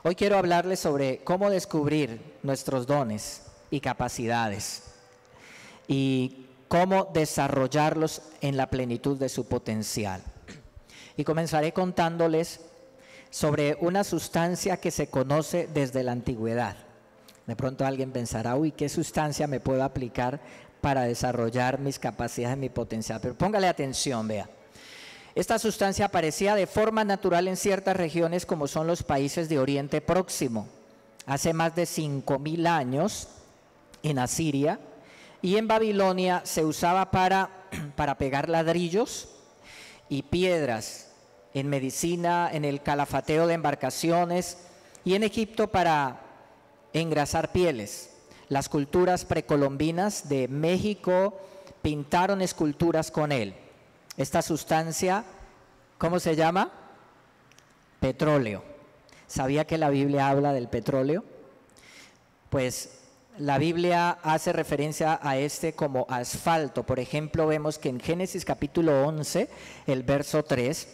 Hoy quiero hablarles sobre cómo descubrir nuestros dones y capacidades y cómo desarrollarlos en la plenitud de su potencial. Y comenzaré contándoles sobre una sustancia que se conoce desde la antigüedad. De pronto alguien pensará, uy, ¿qué sustancia me puedo aplicar para desarrollar mis capacidades, mi potencial? Pero póngale atención, vea. Esta sustancia aparecía de forma natural en ciertas regiones como son los países de Oriente Próximo. Hace más de 5.000 años en Asiria y en Babilonia se usaba para pegar ladrillos y piedras, en medicina, en el calafateo de embarcaciones y en Egipto para engrasar pieles. Las culturas precolombinas de México pintaron esculturas con él. Esta sustancia, ¿cómo se llama? Petróleo. ¿Sabía que la Biblia habla del petróleo? Pues la Biblia hace referencia a este como asfalto. Por ejemplo, vemos que en Génesis capítulo 11, el verso 3,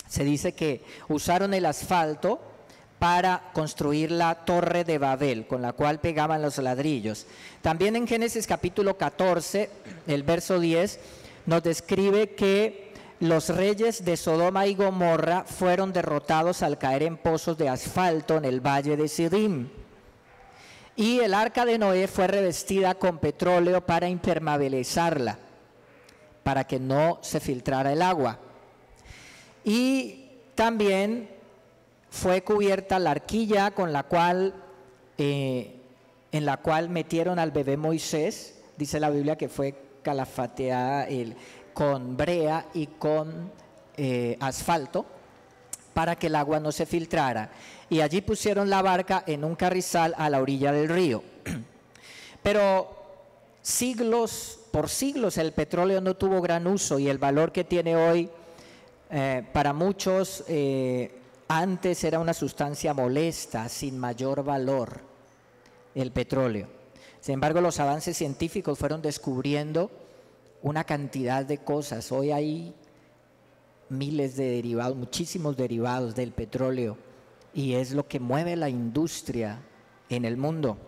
se dice que usaron el asfalto para construir la torre de Babel, con la cual pegaban los ladrillos. También en Génesis capítulo 14, el verso 10, nos describe que los reyes de Sodoma y Gomorra fueron derrotados al caer en pozos de asfalto en el valle de Sidim. Y el arca de Noé fue revestida con petróleo para impermeabilizarla, para que no se filtrara el agua. Y también fue cubierta la arquilla con la cual, en la cual metieron al bebé Moisés. Dice la Biblia que fue calafateada con brea y con asfalto para que el agua no se filtrara. Y allí pusieron la barca en un carrizal a la orilla del río. Pero por siglos el petróleo no tuvo gran uso y el valor que tiene hoy para muchos antes era una sustancia molesta, sin mayor valor, el petróleo. Sin embargo, los avances científicos fueron descubriendo una cantidad de cosas. Hoy hay miles de derivados, muchísimos derivados del petróleo, y es lo que mueve la industria en el mundo.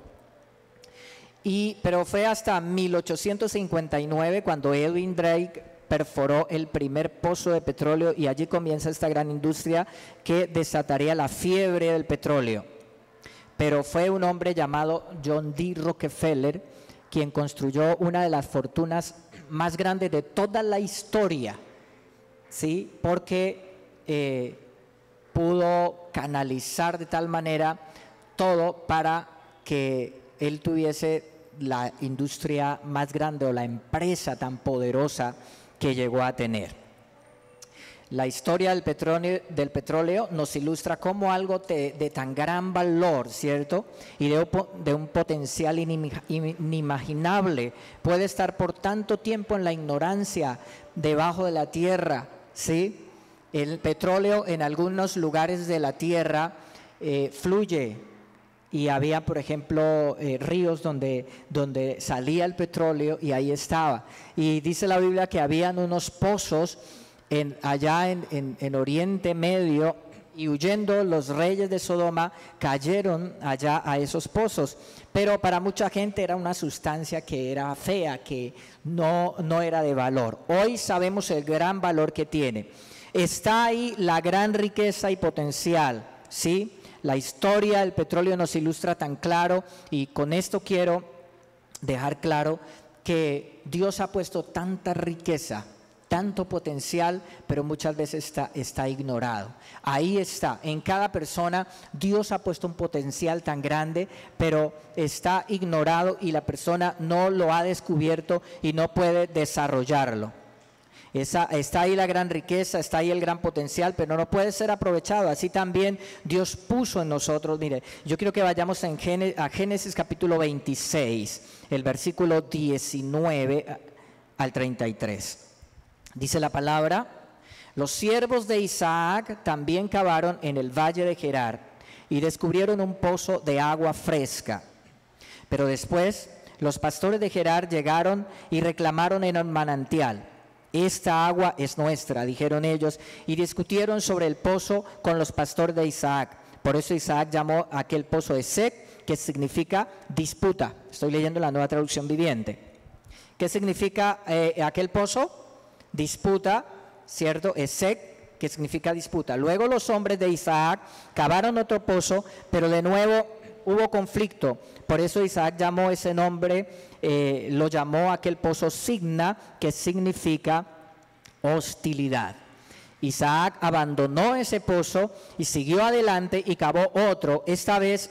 Pero fue hasta 1859 cuando Edwin Drake perforó el primer pozo de petróleo, y allí comienza esta gran industria que desataría la fiebre del petróleo. Pero fue un hombre llamado John D. Rockefeller quien construyó una de las fortunas más grandes de toda la historia, ¿sí? Porque pudo canalizar de tal manera todo para que él tuviese la industria más grande o la empresa tan poderosa que llegó a tener. La historia del petróleo nos ilustra cómo algo de tan gran valor, ¿cierto? Y de un potencial inimaginable puede estar por tanto tiempo en la ignorancia, debajo de la tierra, ¿sí? El petróleo en algunos lugares de la tierra fluye, y había, por ejemplo, ríos donde salía el petróleo y ahí estaba. Y dice la Biblia que habían unos pozos allá en Oriente Medio, y huyendo los reyes de Sodoma cayeron allá a esos pozos. Pero para mucha gente era una sustancia que era fea, que no era de valor. Hoy sabemos el gran valor que tiene. Está ahí la gran riqueza y potencial, ¿sí? La historia del petróleo nos ilustra tan claro, y con esto quiero dejar claro que Dios ha puesto tanta riqueza, tanto potencial, pero muchas veces está ignorado. Ahí está, en cada persona Dios ha puesto un potencial tan grande, pero está ignorado y la persona no lo ha descubierto y no puede desarrollarlo. Está ahí la gran riqueza, está ahí el gran potencial, pero no puede ser aprovechado. Así también Dios puso en nosotros. Mire, yo quiero que vayamos a Génesis capítulo 26, el versículo 19 al 33. Dice la palabra: los siervos de Isaac también cavaron en el valle de Gerar y descubrieron un pozo de agua fresca. Pero después los pastores de Gerar llegaron y reclamaron en el manantial. Esta agua es nuestra, dijeron ellos, y discutieron sobre el pozo con los pastores de Isaac. Por eso Isaac llamó a aquel pozo Esek, que significa disputa. Estoy leyendo la Nueva Traducción Viviente. ¿Qué significa aquel pozo? Disputa, ¿cierto? Esek, que significa disputa. Luego los hombres de Isaac cavaron otro pozo, pero de nuevo hubo conflicto. Por eso Isaac llamó ese nombre, lo llamó aquel pozo Signa, que significa hostilidad. Isaac abandonó ese pozo y siguió adelante y cavó otro. Esta vez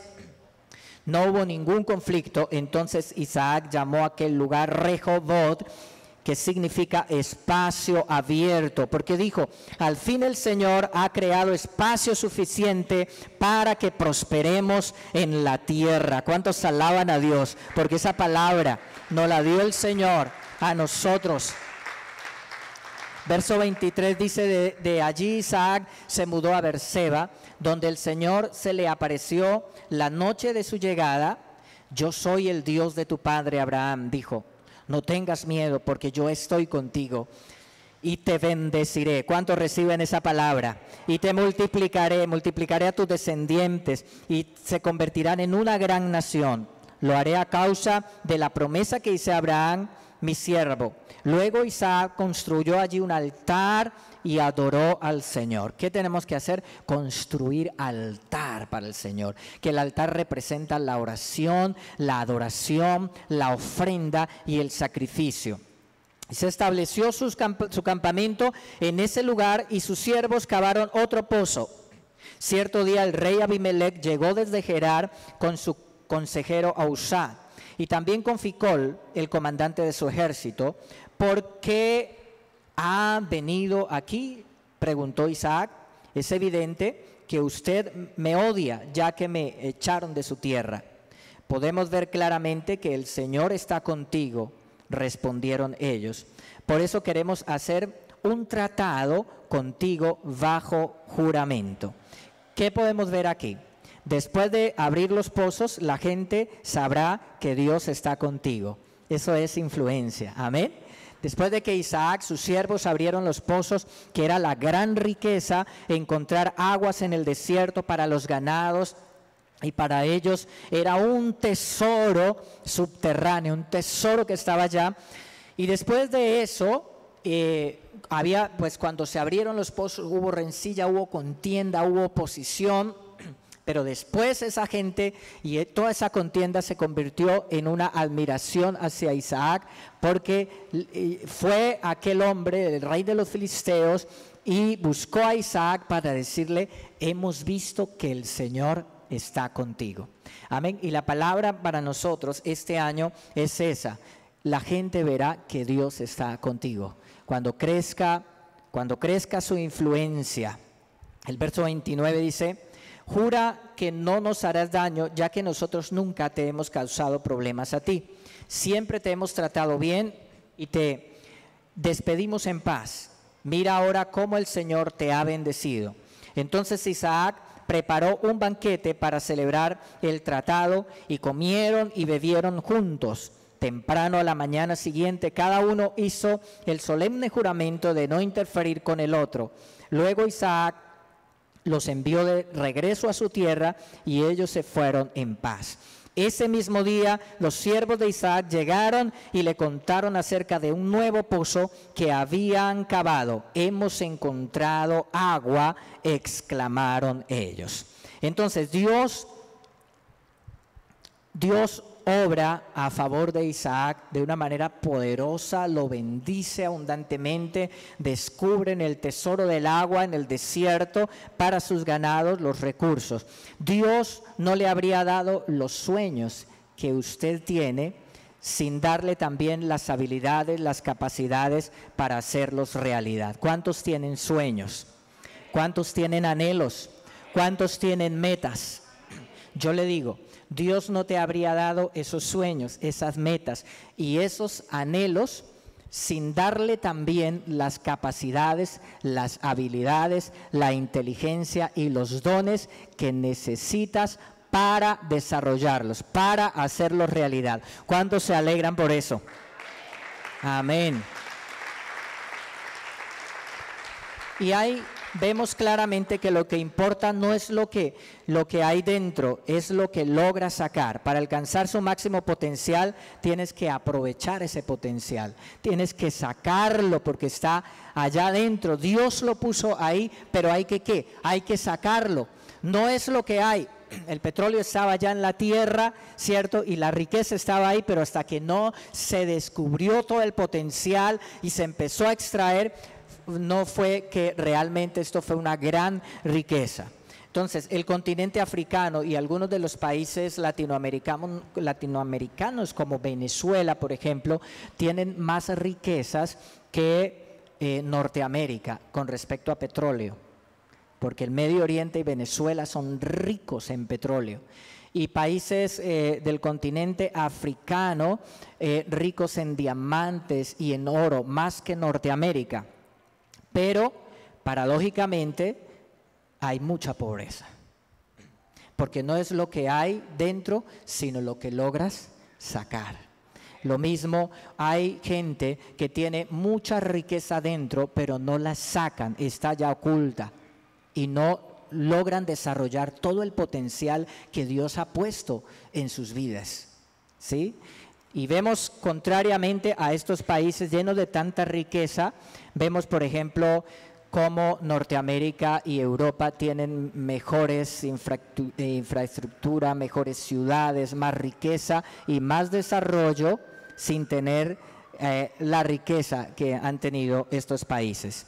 no hubo ningún conflicto. Entonces Isaac llamó a aquel lugar Rehoboth, que significa espacio abierto, porque dijo: al fin el Señor ha creado espacio suficiente para que prosperemos en la tierra. ¿Cuántos alaban a Dios? Porque esa palabra nos la dio el Señor a nosotros. Verso 23 dice: de allí Isaac se mudó a Beerseba, donde el Señor se le apareció la noche de su llegada. Yo soy el Dios de tu padre Abraham, dijo. No tengas miedo, porque yo estoy contigo y te bendeciré. ¿Cuántos reciben esa palabra? Y te multiplicaré a tus descendientes y se convertirán en una gran nación. Lo haré a causa de la promesa que hice a Abraham, mi siervo. Luego Isaac construyó allí un altar y adoró al Señor. ¿Qué tenemos que hacer? Construir altar para el Señor. Que el altar representa la oración, la adoración, la ofrenda y el sacrificio. Se estableció su campamento en ese lugar y sus siervos cavaron otro pozo. Cierto día el rey Abimelech llegó desde Gerar con su consejero Ahuzá y también con Ficol, el comandante de su ejército. ¿Por qué ha venido aquí?, preguntó Isaac. Es evidente que usted me odia, ya que me echaron de su tierra. Podemos ver claramente que el Señor está contigo, respondieron ellos. Por eso queremos hacer un tratado contigo bajo juramento. ¿Qué podemos ver aquí? Después de abrir los pozos, la gente sabrá que Dios está contigo. Eso es influencia. Amén. Después de que Isaac, sus siervos, abrieron los pozos, que era la gran riqueza, encontrar aguas en el desierto para los ganados, y para ellos era un tesoro subterráneo, un tesoro que estaba allá. Y después de eso, cuando se abrieron los pozos, hubo rencilla, hubo contienda, hubo oposición. Pero después esa gente y toda esa contienda se convirtió en una admiración hacia Isaac, porque fue aquel hombre, el rey de los filisteos, y buscó a Isaac para decirle: hemos visto que el Señor está contigo. Amén. Y la palabra para nosotros este año es esa: la gente verá que Dios está contigo. Cuando crezca su influencia. El verso 29 dice: jura que no nos harás daño, ya que nosotros nunca te hemos causado problemas a ti. Siempre te hemos tratado bien y te despedimos en paz. Mira ahora cómo el Señor te ha bendecido. Entonces Isaac preparó un banquete para celebrar el tratado y comieron y bebieron juntos. Temprano a la mañana siguiente, cada uno hizo el solemne juramento de no interferir con el otro. Luego Isaac los envió de regreso a su tierra y ellos se fueron en paz. Ese mismo día los siervos de Isaac llegaron y le contaron acerca de un nuevo pozo que habían cavado. Hemos encontrado agua, exclamaron ellos. Entonces Dios obra a favor de Isaac de una manera poderosa, lo bendice abundantemente, descubren el tesoro del agua en el desierto para sus ganados, los recursos. Dios no le habría dado los sueños que usted tiene sin darle también las habilidades, las capacidades para hacerlos realidad. ¿Cuántos tienen sueños? ¿Cuántos tienen anhelos? ¿Cuántos tienen metas? Yo le digo, Dios no te habría dado esos sueños, esas metas y esos anhelos sin darle también las capacidades, las habilidades, la inteligencia y los dones que necesitas para desarrollarlos, para hacerlos realidad. ¿Cuántos se alegran por eso? Amén. Y hay vemos claramente que lo que importa no es lo que hay dentro, es lo que logras sacar. Para alcanzar su máximo potencial, tienes que aprovechar ese potencial. Tienes que sacarlo porque está allá adentro. Dios lo puso ahí, pero hay que ¿qué? Hay que sacarlo. No es lo que hay. El petróleo estaba ya en la tierra, ¿cierto? Y la riqueza estaba ahí, pero hasta que no se descubrió todo el potencial y se empezó a extraer, no fue que realmente esto fue una gran riqueza. Entonces, el continente africano y algunos de los países latinoamericanos como Venezuela, por ejemplo, tienen más riquezas que Norteamérica con respecto a petróleo, porque el Medio Oriente y Venezuela son ricos en petróleo. Y países del continente africano ricos en diamantes y en oro, más que Norteamérica. Pero, paradójicamente, hay mucha pobreza, porque no es lo que hay dentro, sino lo que logras sacar. Lo mismo, hay gente que tiene mucha riqueza dentro, pero no la sacan, está ya oculta, y no logran desarrollar todo el potencial que Dios ha puesto en sus vidas, ¿sí? Y vemos, contrariamente a estos países llenos de tanta riqueza, vemos, por ejemplo, cómo Norteamérica y Europa tienen mejores infraestructura, mejores ciudades, más riqueza y más desarrollo sin tener la riqueza que han tenido estos países.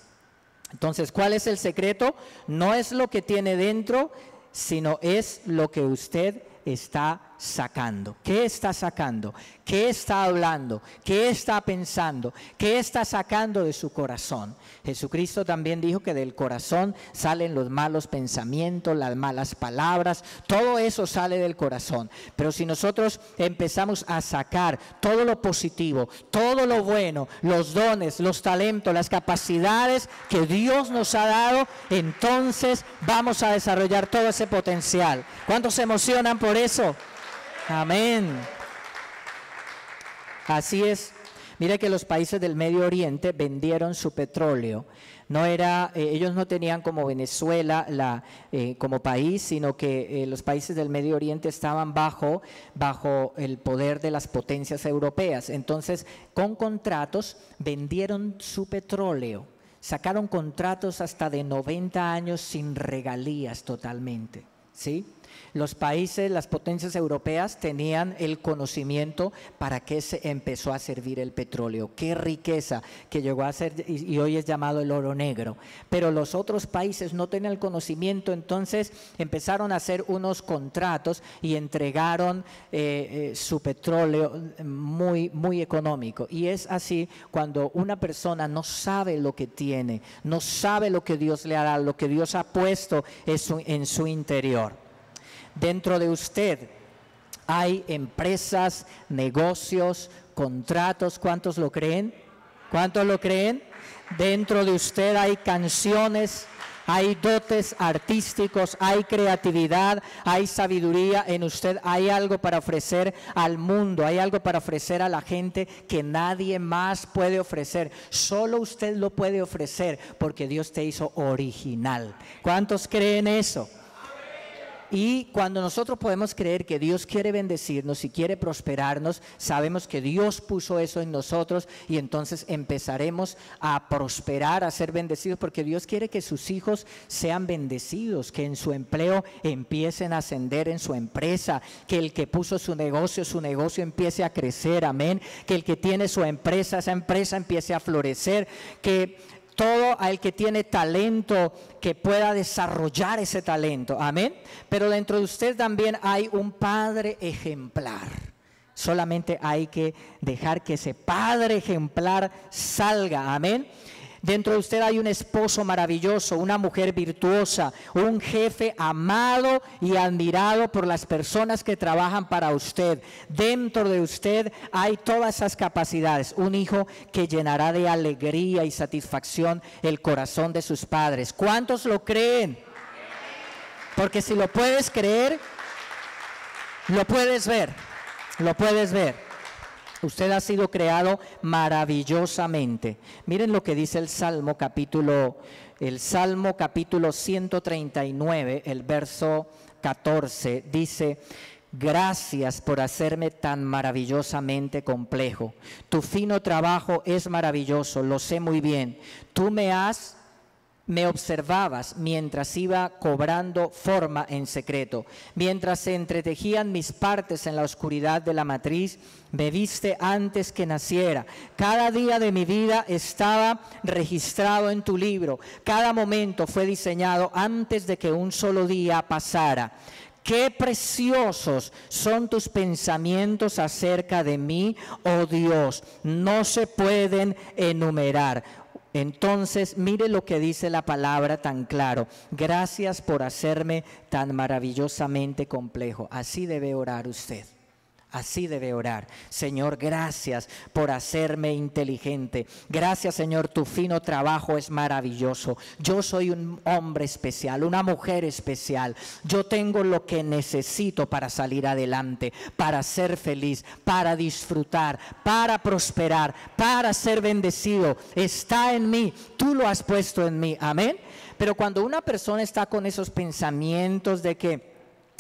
Entonces, ¿cuál es el secreto? No es lo que tiene dentro, sino es lo que usted está sacando. ¿Qué está sacando? ¿Qué está hablando? ¿Qué está pensando? ¿Qué está sacando de su corazón? Jesucristo también dijo que del corazón salen los malos pensamientos, las malas palabras, todo eso sale del corazón. Pero si nosotros empezamos a sacar todo lo positivo, todo lo bueno, los dones, los talentos, las capacidades que Dios nos ha dado, entonces vamos a desarrollar todo ese potencial. ¿Cuántos se emocionan por eso? Amén. Así es. Mire que los países del Medio Oriente vendieron su petróleo. No era, ellos no tenían como Venezuela como país, sino que los países del Medio Oriente estaban bajo el poder de las potencias europeas. Entonces, con contratos vendieron su petróleo. Sacaron contratos hasta de 90 años sin regalías totalmente, ¿sí? Los países, las potencias europeas tenían el conocimiento para qué se empezó a servir el petróleo, qué riqueza que llegó a ser y hoy es llamado el oro negro. Pero los otros países no tenían el conocimiento, entonces empezaron a hacer unos contratos y entregaron su petróleo muy, muy económico. Y es así cuando una persona no sabe lo que tiene, no sabe lo que Dios le ha dado, lo que Dios ha puesto en su interior. Dentro de usted hay empresas, negocios, contratos. ¿Cuántos lo creen? ¿Cuántos lo creen? Dentro de usted hay canciones, hay dotes artísticos, hay creatividad, hay sabiduría. En usted hay algo para ofrecer al mundo, hay algo para ofrecer a la gente que nadie más puede ofrecer. Solo usted lo puede ofrecer porque Dios te hizo original. ¿Cuántos creen eso? Y cuando nosotros podemos creer que Dios quiere bendecirnos y quiere prosperarnos, sabemos que Dios puso eso en nosotros y entonces empezaremos a prosperar, a ser bendecidos, porque Dios quiere que sus hijos sean bendecidos, que en su empleo empiecen a ascender en su empresa, que el que puso su negocio empiece a crecer, amén, que el que tiene su empresa, esa empresa empiece a florecer, que todo el que tiene talento que pueda desarrollar ese talento, amén. Pero dentro de usted también hay un padre ejemplar. Solamente hay que dejar que ese padre ejemplar salga, amén. Dentro de usted hay un esposo maravilloso, una mujer virtuosa, un jefe amado y admirado por las personas que trabajan para usted. Dentro de usted hay todas esas capacidades. Un hijo que llenará de alegría y satisfacción el corazón de sus padres. ¿Cuántos lo creen? Porque si lo puedes creer, lo puedes ver. Lo puedes ver. Usted ha sido creado maravillosamente. Miren lo que dice el Salmo capítulo El Salmo capítulo 139, el verso 14, dice: gracias por hacerme tan maravillosamente complejo. Tu fino trabajo es maravilloso, lo sé muy bien. Tú me observabas mientras iba cobrando forma en secreto. Mientras se entretejían mis partes en la oscuridad de la matriz, me viste antes que naciera. Cada día de mi vida estaba registrado en tu libro. Cada momento fue diseñado antes de que un solo día pasara. Qué preciosos son tus pensamientos acerca de mí, oh Dios, no se pueden enumerar. Entonces, mire lo que dice la palabra tan claro: gracias por hacerme tan maravillosamente complejo. Así debe orar usted. Así debe orar. Señor, gracias por hacerme inteligente. Gracias, Señor, tu fino trabajo es maravilloso. Yo soy un hombre especial, una mujer especial. Yo tengo lo que necesito para salir adelante, para ser feliz, para disfrutar, para prosperar, para ser bendecido. Está en mí. Tú lo has puesto en mí. Amén. Pero cuando una persona está con esos pensamientos de que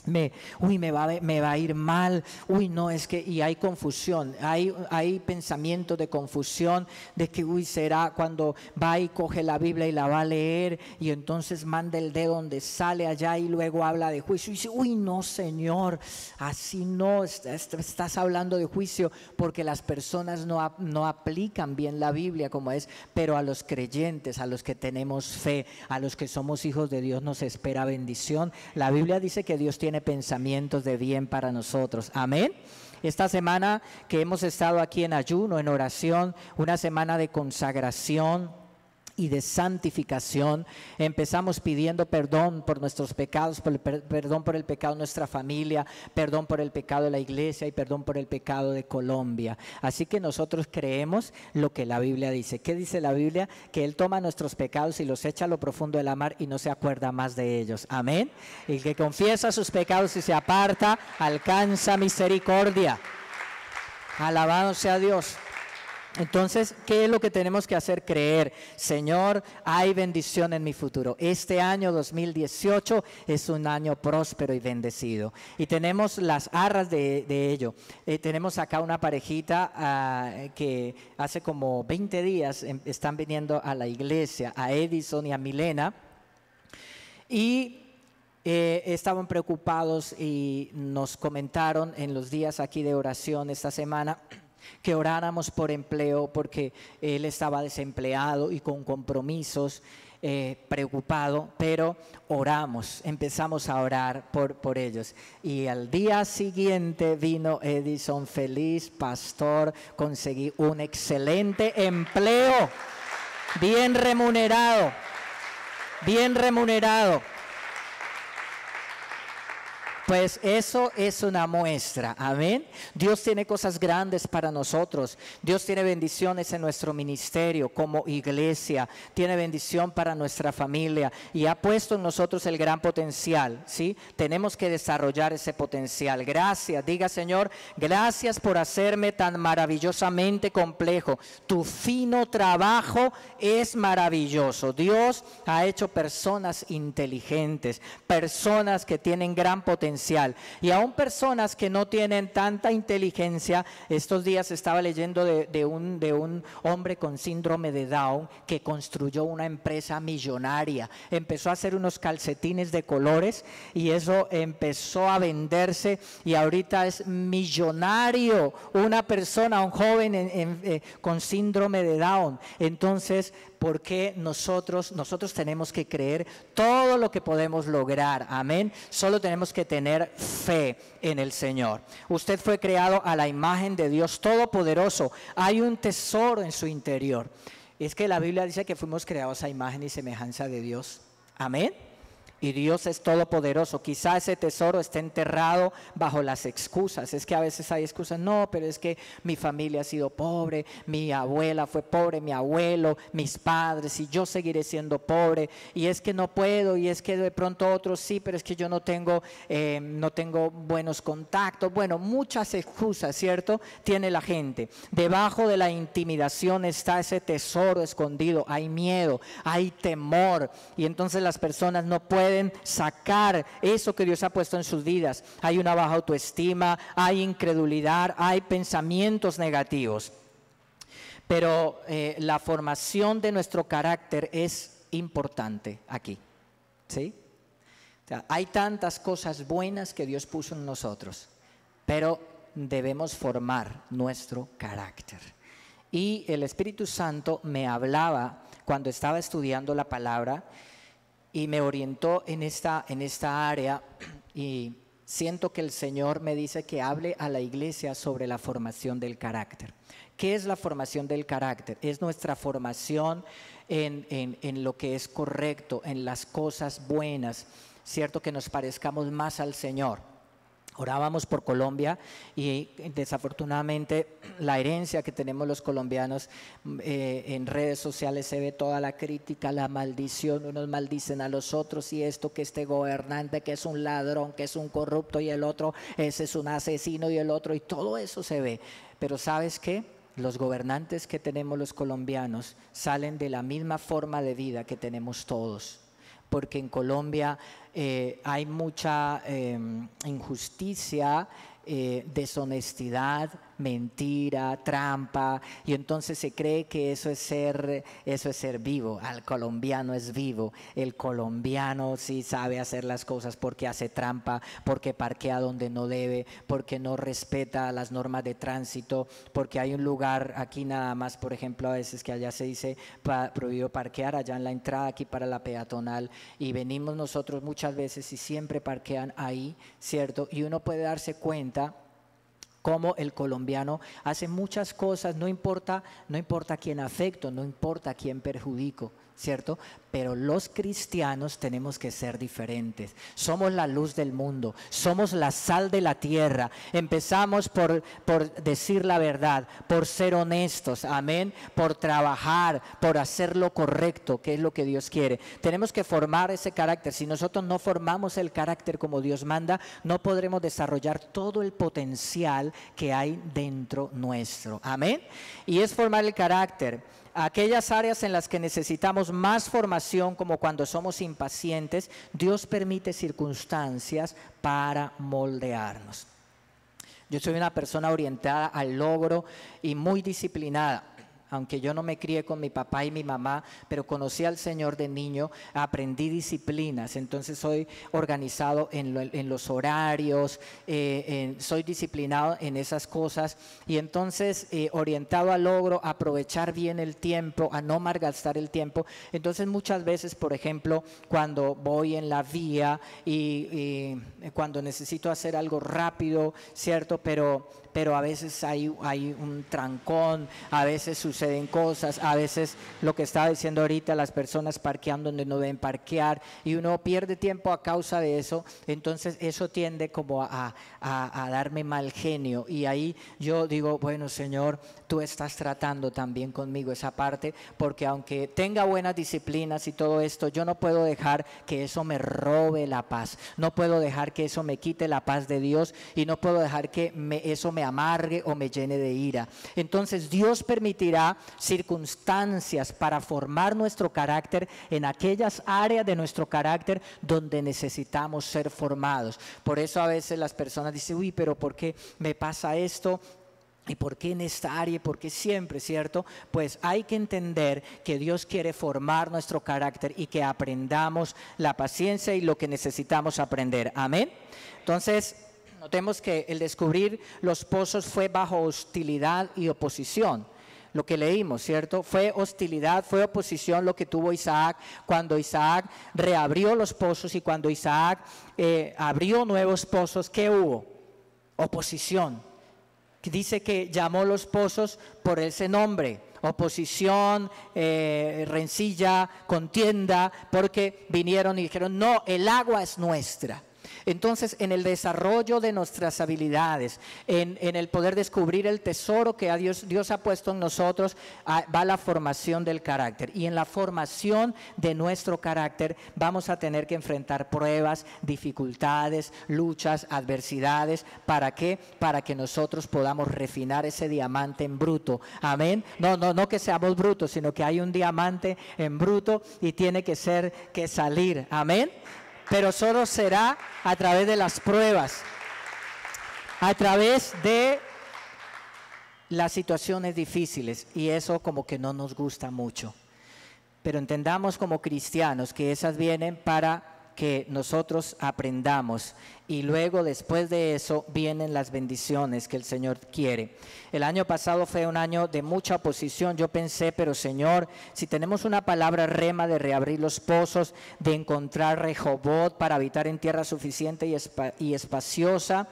me va a ir mal, no, es que, y hay confusión, hay pensamientos de confusión, de que será cuando va y coge la Biblia y la va a leer, y entonces manda el dedo donde sale allá y luego habla de juicio, y dice, no, Señor, así no, estás hablando de juicio, porque las personas no aplican bien la Biblia como es, pero a los creyentes, a los que tenemos fe, a los que somos hijos de Dios, nos espera bendición. La Biblia dice que Dios tiene pensamientos de bien para nosotros. Amén. Esta semana que hemos estado aquí en ayuno, en oración, una semana de consagración y de santificación, empezamos pidiendo perdón por nuestros pecados, perdón por el pecado de nuestra familia, perdón por el pecado de la iglesia y perdón por el pecado de Colombia. Así que nosotros creemos lo que la Biblia dice. ¿Qué dice la Biblia? Que Él toma nuestros pecados y los echa a lo profundo de la mar y no se acuerda más de ellos. Amén. El que confiesa sus pecados y se aparta, alcanza misericordia. Alabado sea Dios. Entonces, ¿qué es lo que tenemos que hacer? Creer. Señor, hay bendición en mi futuro. Este año 2018 es un año próspero y bendecido. Y tenemos las arras de ello. Tenemos acá una parejita que hace como 20 días están viniendo a la iglesia, a Edison y a Milena. Y estaban preocupados y nos comentaron en los días aquí de oración esta semana que oráramos por empleo, porque él estaba desempleado y con compromisos, preocupado, pero empezamos a orar por ellos. Y al día siguiente vino Edison feliz: pastor, conseguí un excelente empleo, bien remunerado, bien remunerado. Pues eso es una muestra, amén. Dios tiene cosas grandes para nosotros. Dios tiene bendiciones en nuestro ministerio como iglesia, tiene bendición para nuestra familia y ha puesto en nosotros el gran potencial, ¿sí? Tenemos que desarrollar ese potencial. Gracias, diga Señor, gracias por hacerme tan maravillosamente complejo. Tu fino trabajo es maravilloso. Dios ha hecho personas inteligentes, personas que tienen gran potencial. Y aún personas que no tienen tanta inteligencia. Estos días estaba leyendo de un hombre con síndrome de Down que construyó una empresa millonaria. Empezó a hacer unos calcetines de colores y eso empezó a venderse y ahorita es millonario. Una persona, un joven con síndrome de Down. Entonces, porque nosotros tenemos que creer todo lo que podemos lograr, amén. Solo tenemos que tener fe en el Señor. Usted fue creado a la imagen de Dios Todopoderoso. Hay un tesoro en su interior. Es que la Biblia dice que fuimos creados a imagen y semejanza de Dios, amén. y Dios es todopoderoso. Quizá ese tesoro esté enterrado bajo las excusas. Es que a veces hay excusas, no, pero es que mi familia ha sido pobre, mi abuela fue pobre, mi abuelo, mis padres, y yo seguiré siendo pobre, y es que no puedo, y es que de pronto otros sí, pero es que yo no tengo buenos contactos. Bueno, muchas excusas, ¿cierto? Tiene la gente. Debajo de la intimidación está ese tesoro escondido. Hay miedo, hay temor, y entonces las personas no pueden sacar eso que Dios ha puesto en sus vidas. Hay una baja autoestima, hay incredulidad, hay pensamientos negativos. Pero la formación de nuestro carácter es importante aquí, ¿sí? O sea, hay tantas cosas buenas que Dios puso en nosotros, pero debemos formar nuestro carácter. Y el Espíritu Santo me hablaba cuando estaba estudiando la palabra y me orientó en esta área, y siento que el Señor me dice que hable a la iglesia sobre la formación del carácter. ¿Qué es la formación del carácter? Es nuestra formación en lo que es correcto, en las cosas buenas, ¿cierto? Que nos parezcamos más al Señor. Orábamos por Colombia y desafortunadamente la herencia que tenemos los colombianos, en redes sociales se ve toda la crítica, la maldición, unos maldicen a los otros, y esto, que este gobernante que es un ladrón, que es un corrupto, y el otro ese es un asesino, y el otro, y todo eso se ve. Pero ¿sabes qué? Los gobernantes que tenemos los colombianos salen de la misma forma de vida que tenemos todos, porque en Colombia hay mucha injusticia, deshonestidad, mentira, trampa, y entonces se cree que eso es ser vivo. El colombiano es vivo, el colombiano sí sabe hacer las cosas, porque hace trampa, porque parquea donde no debe, porque no respeta las normas de tránsito, porque hay un lugar aquí nada más, por ejemplo, a veces que allá se dice prohibido parquear, allá en la entrada aquí para la peatonal, y venimos nosotros muchas veces y siempre parquean ahí, ¿cierto? Y uno puede darse cuenta cómo el colombiano hace muchas cosas, no importa a quién afecto, no importa a quién perjudico, ¿cierto? Pero los cristianos tenemos que ser diferentes. Somos la luz del mundo, somos la sal de la tierra. Empezamos por decir la verdad, por ser honestos, amén, por trabajar, por hacer lo correcto, que es lo que Dios quiere. Tenemos que formar ese carácter. Si nosotros no formamos el carácter como Dios manda, no podremos desarrollar todo el potencial que hay dentro nuestro, amén. Y es formar el carácter. Aquellas áreas en las que necesitamos más formación, como cuando somos impacientes, Dios permite circunstancias para moldearnos. Yo soy una persona orientada al logro y muy disciplinada. Aunque yo no me crié con mi papá y mi mamá, pero conocí al Señor de niño, aprendí disciplinas, entonces soy organizado en los horarios, soy disciplinado en esas cosas, y entonces orientado al logro, a aprovechar bien el tiempo, a no malgastar el tiempo. Entonces muchas veces, por ejemplo, cuando voy en la vía y cuando necesito hacer algo rápido, ¿cierto? Pero a veces hay un trancón, a veces suceden cosas, a veces lo que estaba diciendo ahorita, las personas parqueando donde no deben parquear, y uno pierde tiempo a causa de eso. Entonces eso tiende como a darme mal genio, y ahí yo digo, bueno, Señor, tú estás tratando también conmigo esa parte, porque aunque tenga buenas disciplinas y todo esto, yo no puedo dejar que eso me robe la paz, no puedo dejar que eso me quite la paz de Dios, y no puedo dejar que eso me amargue o me llene de ira. Entonces Dios permitirá circunstancias para formar nuestro carácter en aquellas áreas de nuestro carácter donde necesitamos ser formados. Por eso a veces las personas dicen, uy, pero ¿por qué me pasa esto? ¿Y por qué en esta área? ¿Por qué siempre? ¿Cierto? Pues hay que entender que Dios quiere formar nuestro carácter y que aprendamos la paciencia y lo que necesitamos aprender. Amén. Entonces, notemos que el descubrir los pozos fue bajo hostilidad y oposición. Lo que leímos, ¿cierto? Fue hostilidad, fue oposición lo que tuvo Isaac cuando Isaac reabrió los pozos, y cuando Isaac abrió nuevos pozos, ¿qué hubo? Oposición. Dice que llamó los pozos por ese nombre. oposición, rencilla, contienda, porque vinieron y dijeron, no, el agua es nuestra. Entonces, en el desarrollo de nuestras habilidades, en el poder descubrir el tesoro que Dios ha puesto en nosotros, va la formación del carácter. Y en la formación de nuestro carácter vamos a tener que enfrentar pruebas, dificultades, luchas, adversidades. ¿Para qué? Para que nosotros podamos refinar ese diamante en bruto. Amén. No que seamos brutos, sino que hay un diamante en bruto y tiene que salir. Amén. Pero solo será a través de las pruebas, a través de las situaciones difíciles, y eso como que no nos gusta mucho. Pero entendamos como cristianos que esas vienen para que nosotros aprendamos, y luego después de eso vienen las bendiciones que el Señor quiere. El año pasado fue un año de mucha oposición. Yo pensé, pero Señor, si tenemos una palabra rema de reabrir los pozos, de encontrar Rehobot para habitar en tierra suficiente y espaciosa,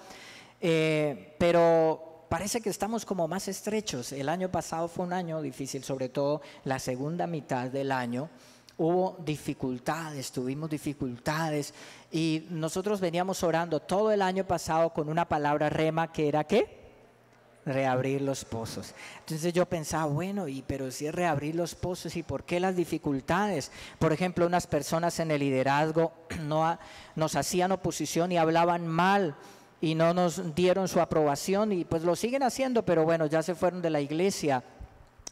pero parece que estamos como más estrechos. El año pasado fue un año difícil, sobre todo la segunda mitad del año. Hubo dificultades, tuvimos dificultades, y nosotros veníamos orando todo el año pasado con una palabra rema que era ¿qué? Reabrir los pozos. Entonces yo pensaba, bueno, pero si es reabrir los pozos, ¿y por qué las dificultades? Por ejemplo, unas personas en el liderazgo nos hacían oposición y hablaban mal y no nos dieron su aprobación, y pues lo siguen haciendo, pero bueno, ya se fueron de la iglesia.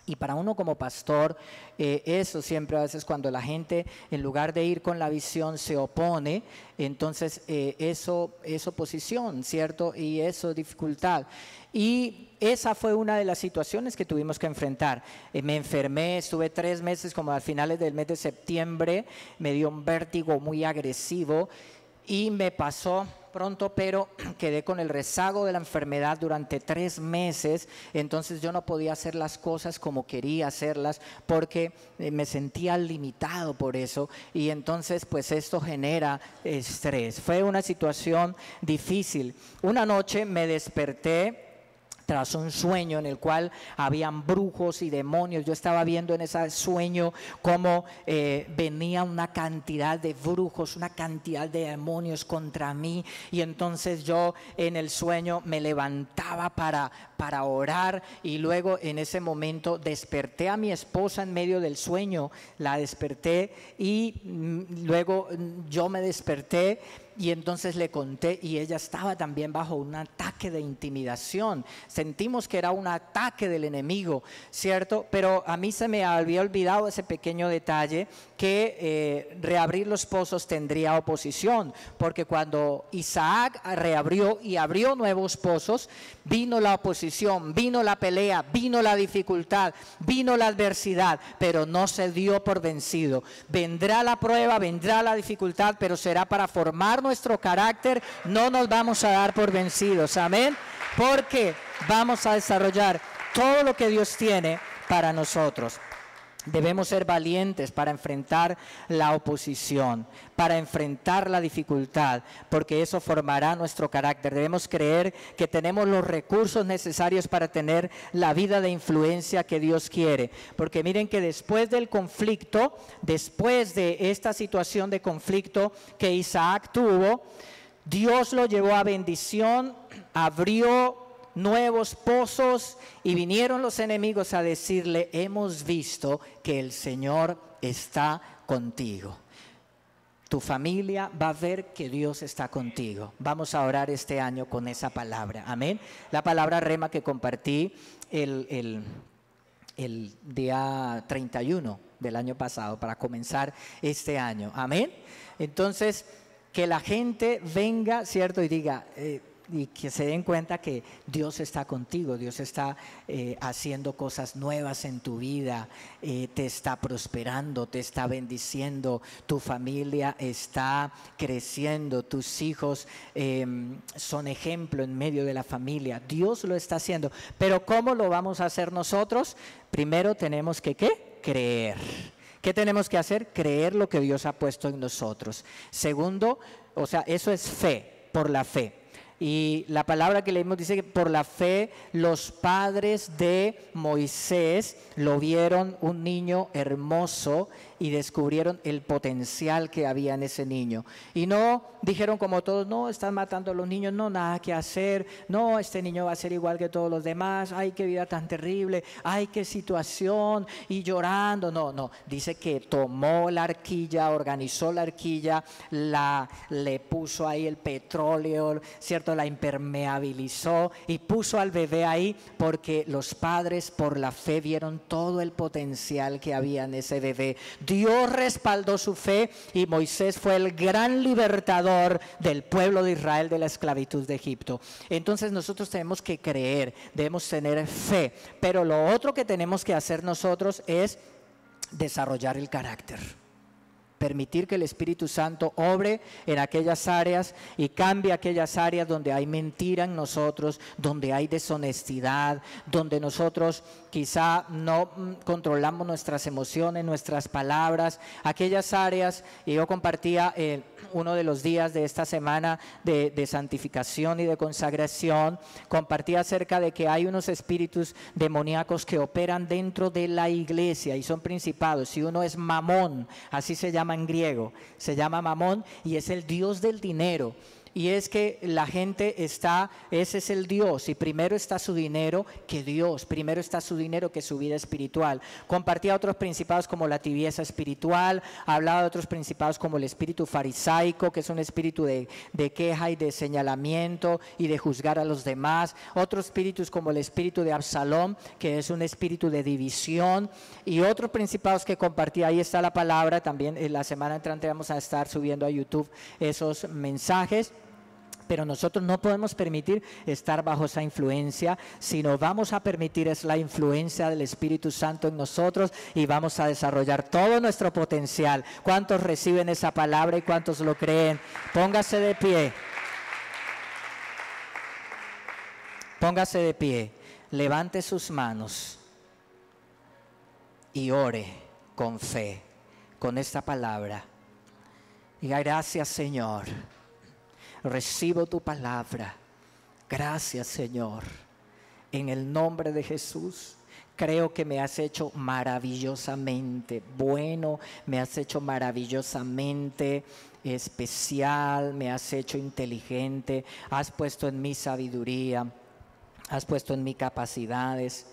Y para uno como pastor, eso siempre a veces cuando la gente en lugar de ir con la visión se opone, entonces eso es oposición, ¿cierto? Y eso es dificultad. Y esa fue una de las situaciones que tuvimos que enfrentar. Me enfermé, estuve 3 meses, como a finales del mes de septiembre, me dio un vértigo muy agresivo y me pasó pronto, pero quedé con el rezago de la enfermedad durante 3 meses. Entonces yo no podía hacer las cosas como quería hacerlas porque me sentía limitado por eso, y entonces pues esto genera estrés. Fue una situación difícil. Una noche me desperté tras un sueño en el cual habían brujos y demonios. Yo estaba viendo en ese sueño cómo venía una cantidad de brujos, una cantidad de demonios contra mí, y entonces yo en el sueño me levantaba para orar, y luego en ese momento desperté a mi esposa en medio del sueño, la desperté, y luego yo me desperté y entonces le conté, y ella estaba también bajo un ataque de intimidación. Sentimos que era un ataque del enemigo, ¿cierto? Pero a mí se me había olvidado ese pequeño detalle, que reabrir los pozos tendría oposición, porque cuando Isaac reabrió y abrió nuevos pozos, vino la oposición, vino la pelea, vino la dificultad, vino la adversidad, pero no se dio por vencido. Vendrá la prueba, vendrá la dificultad, pero será para formar nuestro carácter. No nos vamos a dar por vencidos, amén, porque vamos a desarrollar todo lo que Dios tiene para nosotros. Debemos ser valientes para enfrentar la oposición, para enfrentar la dificultad, porque eso formará nuestro carácter. Debemos creer que tenemos los recursos necesarios para tener la vida de influencia que Dios quiere. Porque miren que después del conflicto, después de esta situación de conflicto que Isaac tuvo, Dios lo llevó a bendición, abrió nuevos pozos, y vinieron los enemigos a decirle: hemos visto que el Señor está contigo. Tu familia va a ver que Dios está contigo. Vamos a orar este año con esa palabra, amén. La palabra rema que compartí el día 31 del año pasado para comenzar este año, amén. Entonces, que la gente venga, ¿cierto? Y diga, y que se den cuenta que Dios está contigo, Dios está haciendo cosas nuevas en tu vida, te está prosperando, te está bendiciendo, tu familia está creciendo, tus hijos son ejemplo en medio de la familia. Dios lo está haciendo, pero ¿cómo lo vamos a hacer nosotros? Primero tenemos que ¿qué? Creer. ¿Qué tenemos que hacer? Creer lo que Dios ha puesto en nosotros. Segundo, o sea, eso es fe, por la fe. Y la palabra que leímos dice que por la fe los padres de Moisés lo vieron un niño hermoso y descubrieron el potencial que había en ese niño. Y no dijeron como todos, no, están matando a los niños, no, nada que hacer, no, este niño va a ser igual que todos los demás, ay, qué vida tan terrible, ay, qué situación, y llorando. No, no, dice que tomó la arquilla, organizó la arquilla, le puso ahí el petróleo, ¿cierto? La impermeabilizó y puso al bebé ahí porque los padres por la fe vieron todo el potencial que había en ese bebé. Dios respaldó su fe y Moisés fue el gran libertador del pueblo de Israel de la esclavitud de Egipto. Entonces nosotros tenemos que creer, debemos tener fe, pero lo otro que tenemos que hacer nosotros es desarrollar el carácter. Permitir que el Espíritu Santo obre en aquellas áreas y cambie aquellas áreas donde hay mentira en nosotros, donde hay deshonestidad, donde nosotros quizá no controlamos nuestras emociones, nuestras palabras, aquellas áreas. Y yo compartía uno de los días de esta semana de santificación y de consagración, compartía acerca de que hay unos espíritus demoníacos que operan dentro de la iglesia y son principados. Y uno es Mamón, así se llama en griego, se llama Mamón y es el dios del dinero. Y es que la gente ese es el Dios, y primero está su dinero que Dios, primero está su dinero que su vida espiritual. Compartía otros principados como la tibieza espiritual, hablaba de otros principados como el espíritu farisaico, que es un espíritu de queja y de señalamiento y de juzgar a los demás. Otros espíritus como el espíritu de Absalón, que es un espíritu de división, y otros principados que compartía. Ahí está la palabra, también en la semana entrante vamos a estar subiendo a YouTube esos mensajes. Pero nosotros no podemos permitir estar bajo esa influencia, sino vamos a permitir es la influencia del Espíritu Santo en nosotros y vamos a desarrollar todo nuestro potencial. ¿Cuántos reciben esa palabra y cuántos lo creen? Póngase de pie. Póngase de pie, levante sus manos y ore con fe, con esta palabra. Diga: gracias, Señor. Recibo tu palabra. Gracias, Señor. En el nombre de Jesús, creo que me has hecho maravillosamente bueno, me has hecho maravillosamente especial, me has hecho inteligente, has puesto en mí sabiduría, has puesto en mí capacidades.